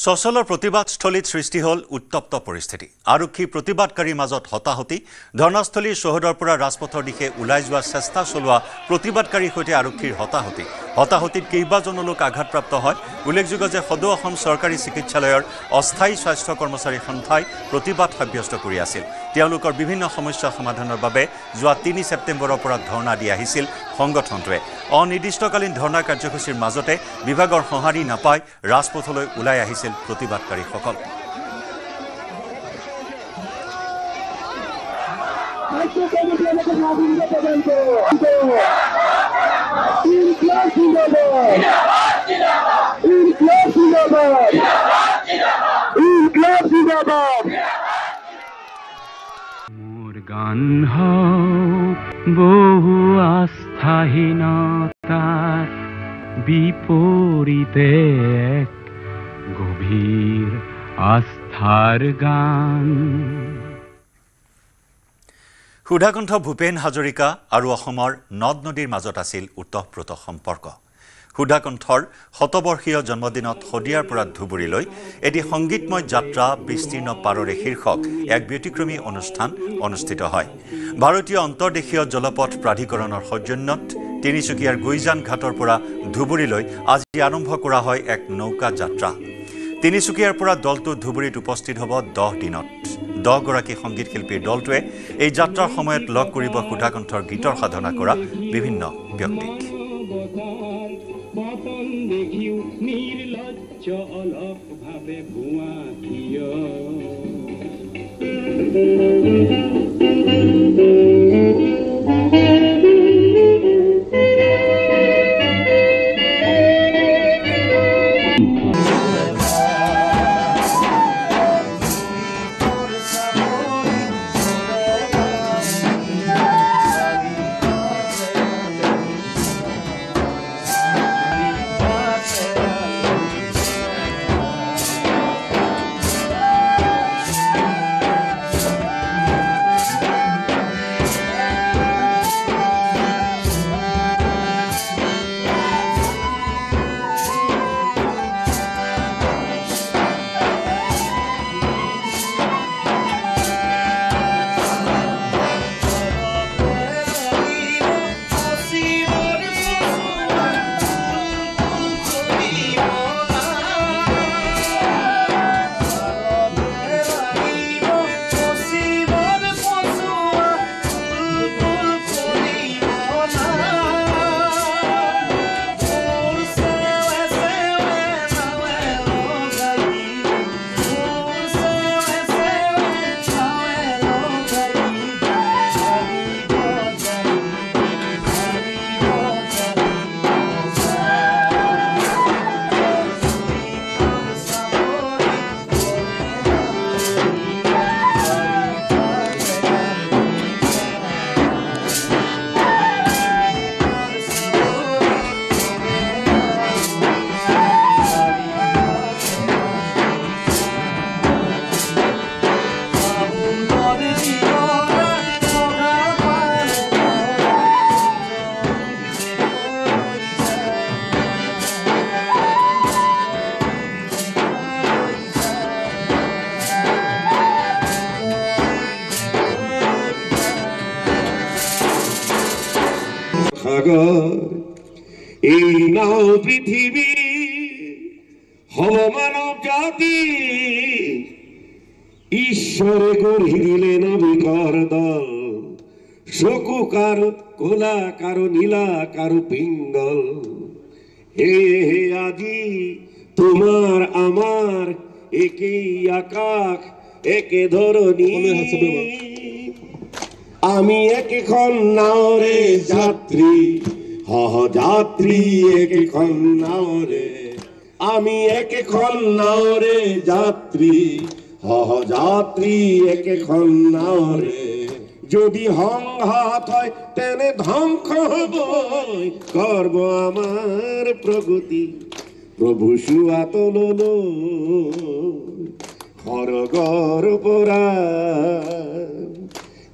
সচলৰ প্ৰতিবাদস্থলীত সৃষ্টি হ'ল উত্তপ্ত পৰিস্থিতি। আৰক্ষী প্ৰতিবাদকাৰীৰ মাজত হতাহতি, ধৰ্ণাস্থলীৰ চৌহদৰ পৰা ৰাজপথৰ দিশে ওলাই যোৱাৰ চেষ্টা চলোৱা প্ৰতিবাদকাৰীৰ সৈতে আৰক্ষীৰ হতাহতিত কেইবাজনো লোক আঘাতপ্ৰাপ্ত হয়। উল্লেখযোগ্য যে সদৌ অসম চৰকাৰী চিকিৎসালয়ৰ অস্থায়ী স্বাস্থ্য কৰ্মচাৰী সন্থাই প্ৰতিবাদ সাব্যস্ত কৰি আছিল। তেওঁলোকৰ বিভিন্ন সমস্যা সমাধানৰ বাবে যোৱা ৩ ছেপ্টেম্বৰৰ পৰা ধৰ্ণা দি আহিছিল সংগঠনটোৱে। অনিৰ্দিষ্টকালীন ধৰ্ণা কাৰ্যসূচীৰ মাজতে বিভাগৰ সঁহাৰি নাপাই ৰাজপথলৈ ওলাই আহিছিল প্ৰতিবাদকাৰীসকল। মোৰ গান হোক বহু আস্থাহীনতাৰ বিপৰীতে এক গভীৰ আস্থাৰ গান। সুধাকণ্ঠ ভূপেন হাজৰিকা আৰু অসমৰ নদ নদীৰ মাজত আছিল ওতঃপ্ৰোত সম্পৰ্ক। সুধাকণ্ঠৰ শতবৰ্ষীয় জন্মদিনত শদিয়াৰ পৰা ধুবুৰীলৈ এটি সংগীতময় যাত্ৰা বিস্তীৰ্ণ পাৰৰে শীৰ্ষক এক ব্যতিক্ৰমী অনুষ্ঠান অনুষ্ঠিত হয়। ভাৰতীয় অন্তৰ্দেশীয় জলপথ প্ৰাধিকৰণৰ সৌজন্যত তিনিচুকীয়াৰ গুইজান ঘাটৰ পৰা ধুবুৰীলৈ আজি আৰম্ভ কৰা হয় এক নৌকা যাত্ৰা। তিনিচুকীয়াৰ পৰা দলটো ধুবুৰীত উপস্থিত হ'ব 10 দিনত। 10 গৰাকী সংগীত শিল্পীৰ দলটোৱে এই যাত্ৰাৰ সময়ত লগ কৰিব সুধাকণ্ঠৰ গীতৰ সাধনা কৰা বিভিন্ন ব্যক্তিক। এই নাও পৃথিবী হব মানব জাতি, ঈশ্বরে গড়ি দিলে নাবিকর দল। শকু কারো কোলা কারো নীলা কারো পিঙ্গল। হে হে আজি তোমার আমার একই আকাশ একে ধরনী। আমি একখন নাওরে যাত্রী, যাত্রী একখন নাওরে। আমি একখন নাওরে যাত্রী, যাত্রী একখন নাওরে। যদি সংঘাত হয় তেনে ধ্বংস হব করব আমার প্রগতি। প্রভু শুয়া তলল সৰগৰ পৰা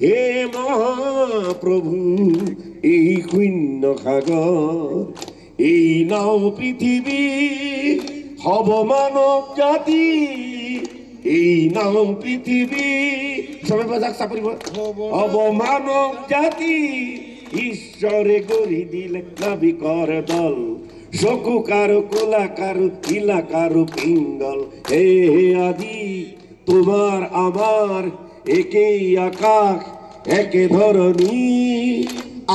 হে মহাপ্ৰভু এই শূন্য সাগৰ এই নাও পৃথিৱী হব মানব জাতি এই নাম পৃথিবী সবাই বাজাক চাপরিব হব মানব জাতি ঈশ্বরে গড়ি দিলে নাবিকর দল সকু কারো কোলা কারো কিলা কারো পিঙ্গল হে আদি তোমার আমার একই আকাশ একে ধরনী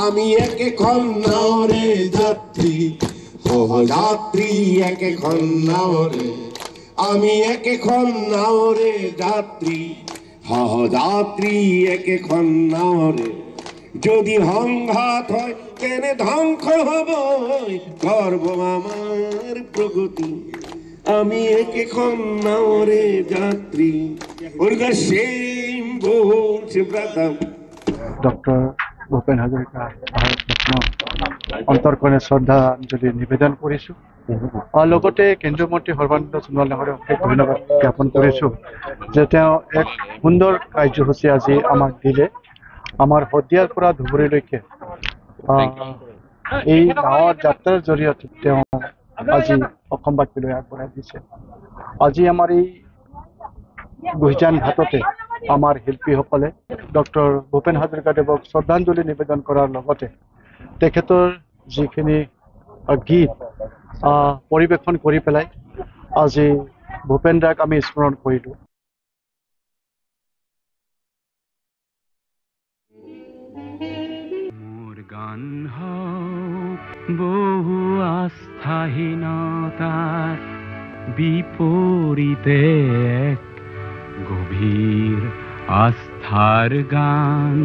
আমি একে খন্নারে যাত্রী যাত্রী একে খন্নারে আমি একে খন্নারে যাত্রী যাত্রী একে খন্নারে যদি সংঘাত হয় কেনে ধ্বংস হব গর্ব আমার প্রগতি আমি একে খন্নারে যাত্রী ওর সেম বলছে ব্রাদাম ডক্টৰ ভূপেন হাজৰিকা অন্তৰকৰণে শ্ৰদ্ধাঞ্জলি নিবেদন কৰিছোঁ লগতে কেন্দ্ৰীয় মন্ত্ৰী সৰ্বানন্দ সোণোৱাল ডাঙৰীয়াক অশেষ ধন্যবাদ জ্ঞাপন কৰিছোঁ যে তেওঁ এক সুন্দৰ কাৰ্যসূচী আজি আমাক দিলে আমাৰ শদিয়াৰ পৰা ধুবুৰীলৈকে এই নাৱৰ যাত্ৰাৰ জৰিয়তে তেওঁ আজি অসমবাসীলৈ আগবঢ়াই দিছে আজি আমাৰ এই গুইজান ঘাটতে আমাৰ শিল্পীসকলে ডক্টৰ ভূপেন হাজৰিকাদেৱক শ্ৰদ্ধাঞ্জলি নিবেদন কৰাৰ লগতে তেখেতৰ যিখিনি গীত পৰিৱেশন কৰি পেলাই আজি ভূপেন দাক আমি স্মৰণ কৰিলোঁ মোৰ গান হওক বহু আস্থাহীনতাৰ বিপৰীতে এক গভীৰ আস্থাৰ গান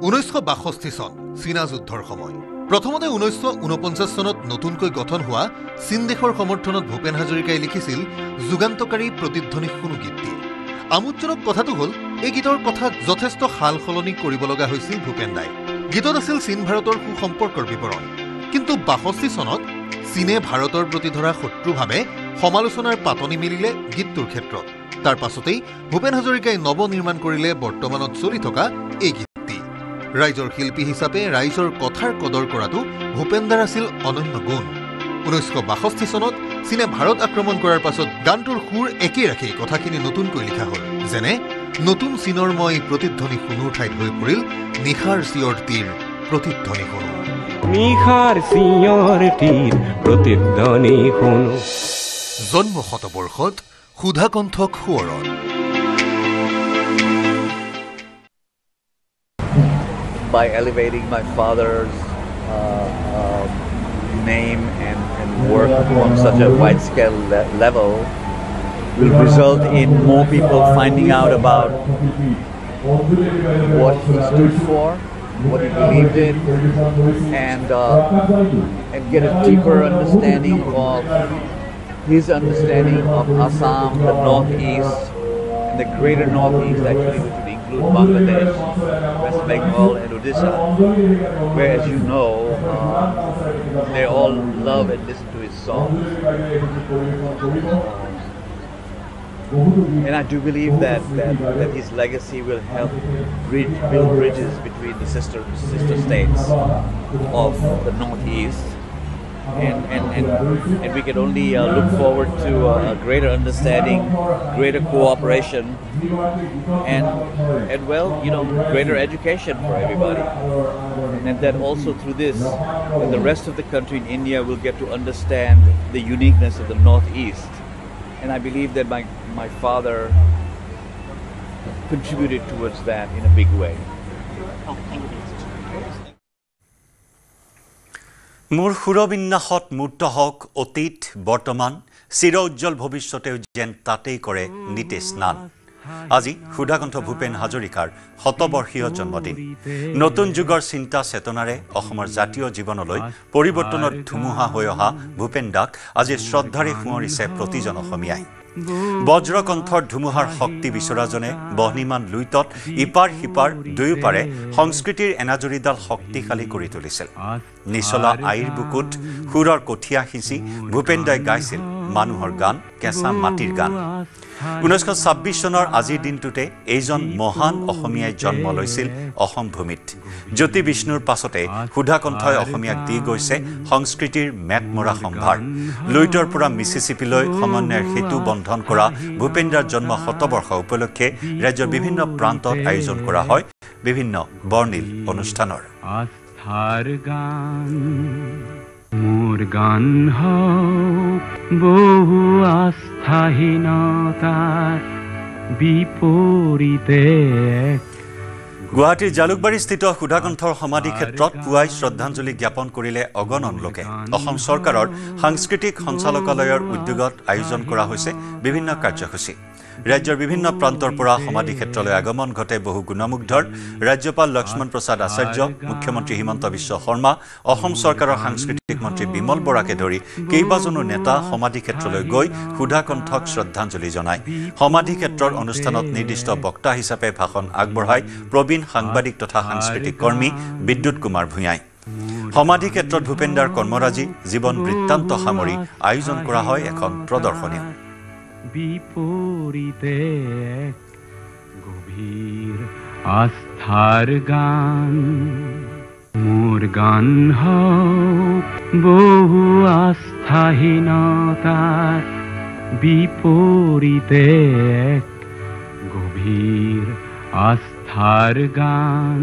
1962 চন চীনা যুদ্ধৰ সময় প্ৰথমতে 1949 চনত নতুনকৈ গঠন হোৱা চীন দেশৰ সমৰ্থনত ভূপেন হাজৰিকাই লিখিছিল যুগান্তকাৰী প্ৰতিধ্বনি শুনো গীতটি আমোদজনক কথাটো হ'ল এই গীতৰ কথাত যথেষ্ট সাল সলনি কৰিব লগা হৈছিল ভূপেন দাই গীতত আছিল চীন ভাৰতৰ সুসম্পৰ্কৰ বিৱৰণ কিন্তু 62 চনত চীনে ভাৰতৰ প্ৰতি ধৰা শত্ৰুভাৱে সমালোচনাৰ পাতনি মেলিলে গীতটোৰ ক্ষেত্ৰত তাৰ পাছতেই ভূপেন হাজৰিকাই নৱ নিৰ্মাণ কৰিলে বৰ্তমানত চলি থকা এই গীতটি ৰাইজৰ শিল্পী হিচাপে ৰাইজৰ কথাৰ কদৰ কৰাটো ভূপেন দাৰ আছিল অনন্য গুণ 1962 চনত চীনে ভাৰত আক্ৰমণ কৰাৰ পাছত গানটোৰ সুৰ একেই ৰাখি কথাখিনি নতুনকৈ লিখা হ'ল যেনে নতুন চীনৰ মই প্ৰতিধ্বনি শুনোৰ ঠাইত হৈ পৰিল নিশাৰ চিঞৰটিৰ প্ৰতিধ্বনি শুনো নিশাৰ চিঞৰটিৰ প্ৰতিধ্বনি শুনো জন্ম শতবৰ্ষত সুধাকণ্ঠক সোঁৱৰণ By elevating my father's name and work on such a wide-scale level will result in more people finding out about what he stood for, what he believed in, and get a deeper understanding of his understanding of Assam, the Northeast, and the greater Northeast actually, which would include Bangladesh, West Bengal, and Odisha, where, as you know, they all love and listen to his songs. And I do believe that his legacy will help build bridges between the sister states of the Northeast. And we can only look forward to a greater understanding, greater cooperation, and well, greater education for everybody. And that also through this, the rest of the country in India will get to understand the uniqueness of the Northeast. And I believe that my father contributed towards that in a big way. মোৰ সুৰবিন্যাসত মূৰ্ত হওক অতীত বৰ্তমান চিৰ উজ্জ্বল ভৱিষ্যতেও যেন তাতেই কৰে নিতে স্নান আজি সুধাকণ্ঠ ভূপেন হাজৰিকাৰ শতবৰ্ষীয় জন্মদিন নতুন যুগৰ চিন্তা চেতনাৰে অসমৰ জাতীয় জীৱনলৈ পৰিৱৰ্তনৰ ধুমুহা হৈ অহা ভূপেন দাক আজি শ্ৰদ্ধাৰে সুঁৱৰিছে প্ৰতিজন অসমীয়াই বজ্ৰকণ্ঠৰ ধুমুহাৰ শক্তি বিচৰাজনে বহ্নিমান লুইতত ইপাৰ সিপাৰ দুয়োপাৰে সংস্কৃতিৰ এনাজৰীডাল শক্তিশালী কৰি তুলিছিল নিচলা আইৰ বুকুত সুৰৰ কঠীয়া সিঁচি ভূপেন দাই গাইছিল মানুহৰ গান কেঁচা মাটিৰ গান 1926 চনৰ আজিৰ দিনটোতে এইজন মহান অসমীয়াই জন্ম লৈছিল অসম ভূমিত জ্যোতি বিষ্ণুৰ পাছতে সুধাকণ্ঠই অসমীয়াক দি গৈছে সংস্কৃতিৰ মেটমৰা সম্ভাৰ লুইটৰ পৰা মিছিছিপিলৈ সমন্বয়ৰ সেতু বন্ধন কৰা ভূপেন্দ্ৰৰ জন্ম শতবৰ্ষ উপলক্ষে ৰাজ্যৰ বিভিন্ন প্ৰান্তত আয়োজন কৰা হয় বিভিন্ন বৰ্ণিল অনুষ্ঠানৰ আস্থাৰ গান মোৰ গান হওক বহু আস্থাহীনতাৰ বিপৰীতে গুৱাহাটীৰ জালুকবাৰীস্থিত সুধাকণ্ঠৰ সমাধি ক্ষেত্ৰত পুৱাই শ্ৰদ্ধাঞ্জলি জ্ঞাপন কৰিলে অগণন লোকে অসম চৰকাৰৰ সাংস্কৃতিক সঞ্চালকালয়ৰ উদ্যোগত আয়োজন কৰা হৈছে বিভিন্ন কাৰ্যসূচী ৰাজ্যৰ বিভিন্ন প্ৰান্তৰ পৰা সমাধি ক্ষেত্ৰলৈ আগমন ঘটে বহু গুণমুগ্ধৰ ৰাজ্যপাল লক্ষ্মণ প্ৰসাদ আচাৰ্য মুখ্যমন্ত্ৰী হিমন্ত বিশ্ব শৰ্মা অসম চৰকাৰৰ সাংস্কৃতিক মন্ত্ৰী বিমল বৰাকে ধৰি কেইবাজনো নেতা সমাধি ক্ষেত্ৰলৈ গৈ সুধাকণ্ঠক শ্ৰদ্ধাঞ্জলি জনায় সমাধি ক্ষেত্ৰৰ অনুষ্ঠানত নিৰ্দিষ্ট বক্তা হিচাপে ভাষণ আগবঢ়ায় প্ৰবীণ সাংবাদিক তথা সাংস্কৃতিক কৰ্মী বিদ্যুৎ কুমাৰ ভূঞাই সমাধি ক্ষেত্ৰত ভূপেন্দ্ৰৰ কৰ্মৰাজি জীৱন বৃত্তান্ত সামৰি আয়োজন কৰা হয় এখন প্ৰদৰ্শনী বিপৰীতে গভীৰ আস্থাৰ গান মোৰ গান হওক বহু আস্থাহীনতাৰ বিপৰীতে গভীৰ আস্থাৰ গান